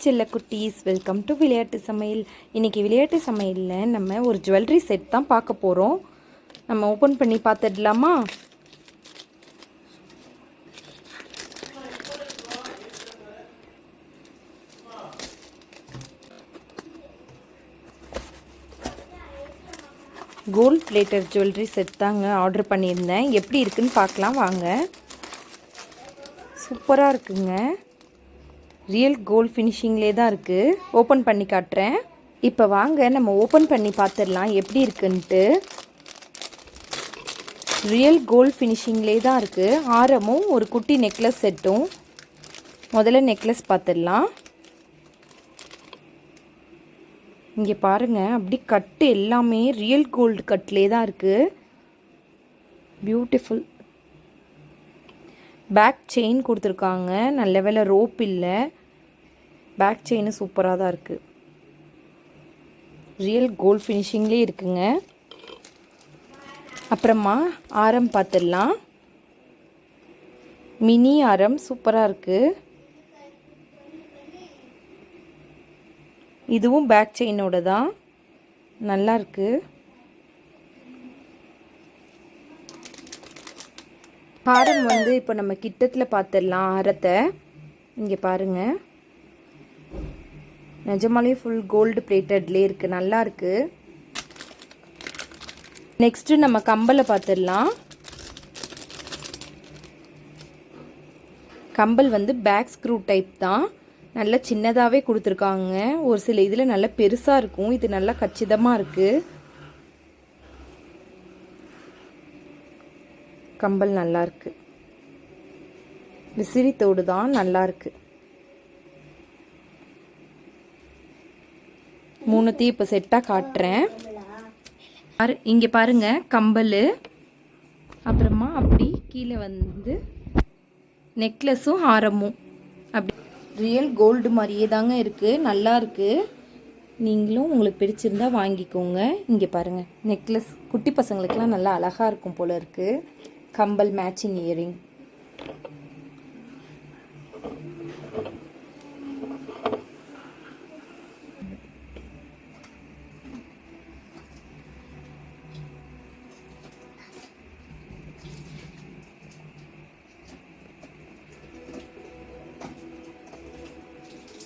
செல்ல குட்டீஸ், welcome to விளையாட்டு சமையல். இன்றைக்கி விளையாட்டு சமையலில் நம்ம ஒரு ஜுவல்லரி செட் தான் பார்க்க போகிறோம். நம்ம ஓப்பன் பண்ணி பார்த்துடலாமா? கோல்ட் பிளேட்டர் ஜுவல்லரி செட் தாங்க ஆர்டர் பண்ணியிருந்தேன். எப்படி இருக்குன்னு பார்க்கலாம் வாங்க. சூப்பராக இருக்குங்க. ரியல் கோல்ட் ஃபினிஷிங்லேயே தான் இருக்குது. ஓப்பன் பண்ணி காட்டுறேன். இப்போ வாங்க நம்ம ஓப்பன் பண்ணி பார்த்துடலாம் எப்படி இருக்குன்ட்டு. ரியல் கோல்ட் ஃபினிஷிங்லேயே தான் இருக்குது. ஆரமும் ஒரு குட்டி நெக்லஸ் செட்டும். முதல்ல நெக்லஸ் பார்த்துடலாம். இங்கே பாருங்கள், அப்படி கட்டு எல்லாமே ரியல் கோல்டு கட்லேயே தான் இருக்குது. பியூட்டிஃபுல். பேக் செயின் கொடுத்துருக்காங்க. நல்ல வேளை ரோப் இல்லை. பேக் செயின் சூப்பராக தான் இருக்குது. ரியல் கோல்ட் ஃபினிஷிங்லேயே இருக்குங்க. அப்புறமா ஆரம் பார்த்துடலாம். மினி ஆரம் சூப்பராக இருக்குது. இதுவும் பேக் செயினோட தான், நல்லா இருக்குது. ஆரம் வந்து இப்போ நம்ம கிட்டத்தில் பார்த்துடலாம். ஆரத்தை இங்கே பாருங்கள், நிஜமாலே ஃபுல் கோல்டு பிளேட்டட்லேயே இருக்குது, நல்லா இருக்குது. நெக்ஸ்ட்டு நம்ம கம்பலை பார்த்துடலாம். கம்பல் வந்து பேக் ஸ்க்ரூ டைப் தான், நல்லா சின்னதாகவே கொடுத்துருக்காங்க. ஒரு சில இதில் நல்லா பெருசாக இருக்கும், இது நல்லா கச்சிதமாக இருக்குது. கம்பல் நல்லா இருக்குது. விசிறி தோடு தான், நல்லா இருக்குது. மூணுத்தையும் இப்போ செட்டாக காட்டுறேன். இங்கே பாருங்கள் கம்பல். அப்புறமா அப்படி கீழே வந்து நெக்லஸும் ஹாரமும் அப்படி ரியல் கோல்டு மாதிரியே தாங்க இருக்குது, நல்லா இருக்குது. நீங்களும் உங்களுக்கு பிடிச்சிருந்தா வாங்கிக்கோங்க. இங்கே பாருங்கள் நெக்லஸ், குட்டி பசங்களுக்கெல்லாம் நல்லா அழகாக இருக்கும் போல் இருக்குது. கம்பல் மேட்சிங் இயரிங்.